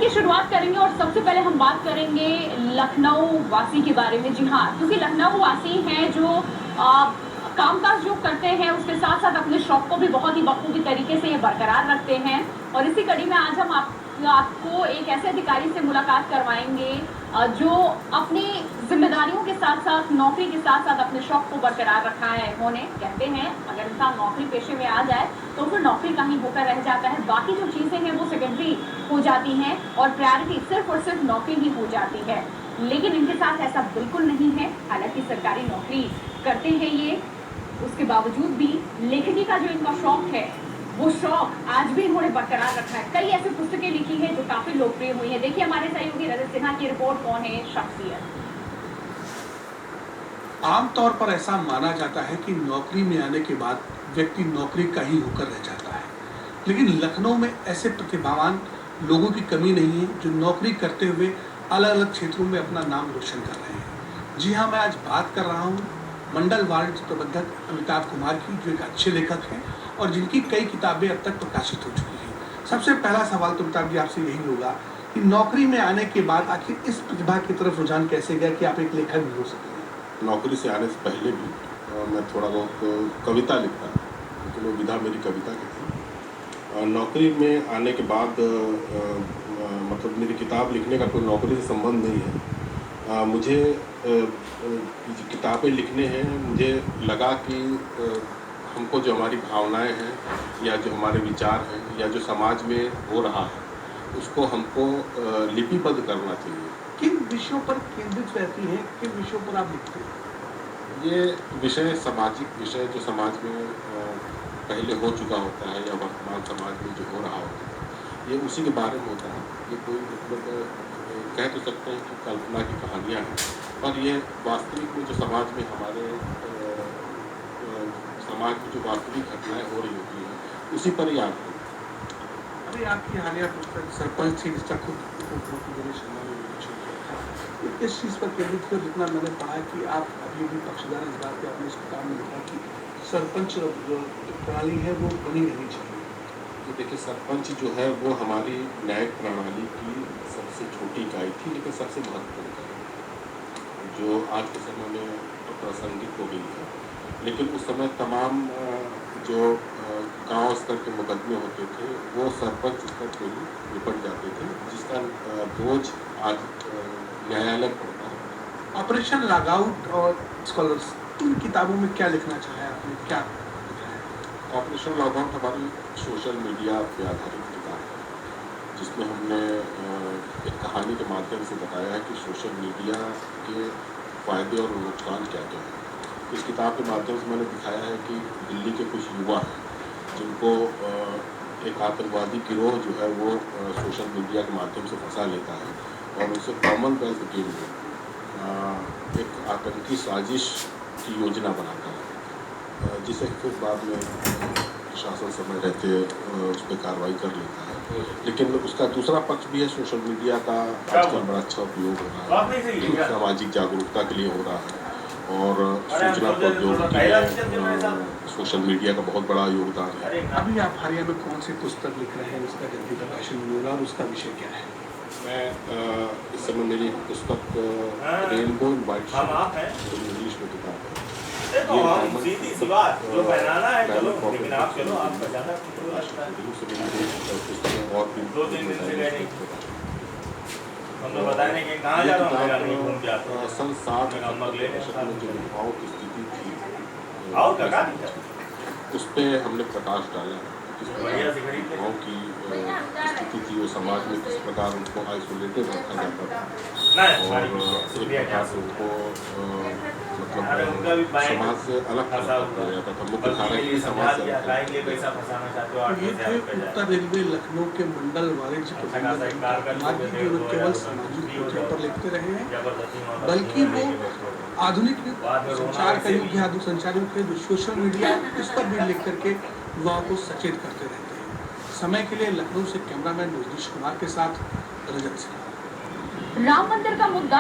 की शुरुआत करेंगे और सबसे पहले हम बात करेंगे लखनऊ वासी के बारे में। जी हाँ, क्योंकि लखनऊ वासी हैं जो कामकाज जो करते हैं उसके साथ साथ अपने शौक को भी बहुत ही बखूबी तरीके से ये बरकरार रखते हैं। और इसी कड़ी में आज हम आपको एक ऐसे अधिकारी से मुलाकात करवाएंगे जो अपनी जिम्मेदारियों के साथ साथ नौकरी के साथ साथ अपने शौक को बरकरार रखा है। उन्होंने कहते हैं अगर इंसान नौकरी पेशे में आ जाए तो फिर नौकरी का ही होकर रह जाता है, बाकी जो चीजें हैं वो सेकेंडरी हो जाती हैं और प्रायोरिटी सिर्फ और सिर्फ नौकरी ही हो जाती है। लेकिन इनके साथ ऐसा बिल्कुल नहीं है। हालांकि सरकारी नौकरी करते हैं ये, उसके बावजूद भी लेखनी का जो इनका शौक है वो शौक आज भी इन्होंने बरकरार रखा है। कई ऐसी पुस्तकें लिखी हैं जो काफी लोकप्रिय हुई हैं। देखिए हमारे सहयोगी रजत सिन्हा की रिपोर्ट, कौन है शख्सियत। आमतौर पर ऐसा माना जाता है कि नौकरी में आने के बाद व्यक्ति नौकरी का ही होकर रह जाता है, लेकिन लखनऊ में ऐसे प्रतिभावान लोगों की कमी नहीं है जो नौकरी करते हुए अलग अलग क्षेत्रों में अपना नाम रोशन कर रहे हैं। जी हाँ, मैं आज बात कर रहा हूँ मंडल वाणिज्य प्रबंधक अमिताभ कुमार की, जो एक अच्छे लेखक हैं और जिनकी कई किताबें अब तक प्रकाशित हो चुकी हैं। सबसे पहला सवाल तो अमिताभ जी आपसे यही होगा कि नौकरी में आने के बाद आखिर इस प्रतिभा की तरफ रुझान कैसे गया कि आप एक लेखक भी हो सकें। नौकरी से आने से पहले भी मैं थोड़ा बहुत कविता लिखता था, लेकिन वो विधा मेरी कविता की थी। नौकरी में आने के बाद मतलब मेरी किताब लिखने का कोई नौकरी से संबंध नहीं है। मुझे किताबें लिखने हैं, मुझे लगा कि हमको जो हमारी भावनाएं हैं या जो हमारे विचार हैं या जो समाज में हो रहा है उसको हमको लिपिबद्ध करना चाहिए। किन विषयों पर केंद्रित रहती है, किन विषयों पर आप लिखते हैं? ये विषय सामाजिक विषय जो समाज में पहले हो चुका होता है या वर्तमान समाज में जो हो रहा होता है, ये उसी के बारे में होता है। ये कोई मतलब कह तो सकते हैं कि कल्पना की कहानियाँ हैं, पर ये वास्तविक में जो समाज में हमारे समाज में जो वास्तविक घटनाएं हो रही होती हैं उसी पर ही आप अरे आपकी हालिया पुस्तक सरपंच थी, जिसका खुद इस चीज़ पर केंद्रित हो, जितना मैंने पढ़ा कि आप अभी भी पक्षधर इस बात पे आपने इस किताब में लिखा कि सरपंच जो प्रणाली है वो बनी रहनी चाहिए। तो देखिए, सरपंच जो है वो हमारी न्यायिक प्रणाली की सबसे छोटी इकाई थी, लेकिन सबसे महत्वपूर्ण इकाई जो आज के समय में प्रासंगिक हो गई है। लेकिन उस समय तमाम जो गांव स्तर के मुकदमे होते थे वो सरपंच स्तर पर ही निपट जाते थे, जिसका बोझ आज न्यायालय पड़ता है। ऑपरेशन लॉकआउट और स्कॉलर्स, इन किताबों में क्या लिखना चाहे आपने, क्या लिखा है? ऑपरेशन लॉकआउट हमारी सोशल मीडिया पर आधारित किताब है, जिसमें हमने एक कहानी के माध्यम से बताया है कि सोशल मीडिया के फ़ायदे और नुकसान क्या क्या है। इस किताब के माध्यम से मैंने दिखाया है कि दिल्ली के कुछ युवा हैं जिनको एक आतंकवादी गिरोह जो है वो सोशल मीडिया के माध्यम से फंसा लेता है और उसे कॉमनवेल्थ गेम में एक आतंकी साजिश की योजना बनाता है, जिसे फिर बाद में प्रशासन समय रहते उस पर कार्रवाई कर लेता है। लेकिन उसका दूसरा पक्ष भी है, सोशल मीडिया का आजकल बड़ा अच्छा उपयोग हो रहा है, सामाजिक जागरूकता के लिए हो रहा है और सूचना प्रौद्योगिकी में सोशल मीडिया का बहुत बड़ा योगदान है। अभी आप हालिया में कौन सी पुस्तक लिख रहे हैं, उसका जल्दी प्रकाशन होने वाला और उसका विषय क्या है? मैं इस समय मेरी पुस्तक रेनबो इन वाइट जो इंग्लिश में किताब है, असल 60 में जो युवाओं की स्थिति थी उस पर हमने प्रकाश डाला है। युवाओं की स्थिति थी, वो समाज में किस प्रकार उनको आइसोलेटेड रखा जाता था और एक प्रकार से उनको मतलब समाज से अलग कर दिया जाता था, मुख्य धारा की समाज से अलग। ये थे उत्तर रेलवे लखनऊ के मंडल वाणिज्य प्रबंधक जो न केवल सामाजिक मुद्दों पर लिखते रहे हैं बल्कि वो आधुनिक संचार का युग है, आधुनिक संचार युग है, जो सोशल मीडिया इस पर भी लिख करके युवाओं को सचेत करते रहते हैं। समय के लिए लखनऊ से कैमरामैन रजनीश कुमार के साथ रजत सिन्हा। राम मंदिर का मुद्दा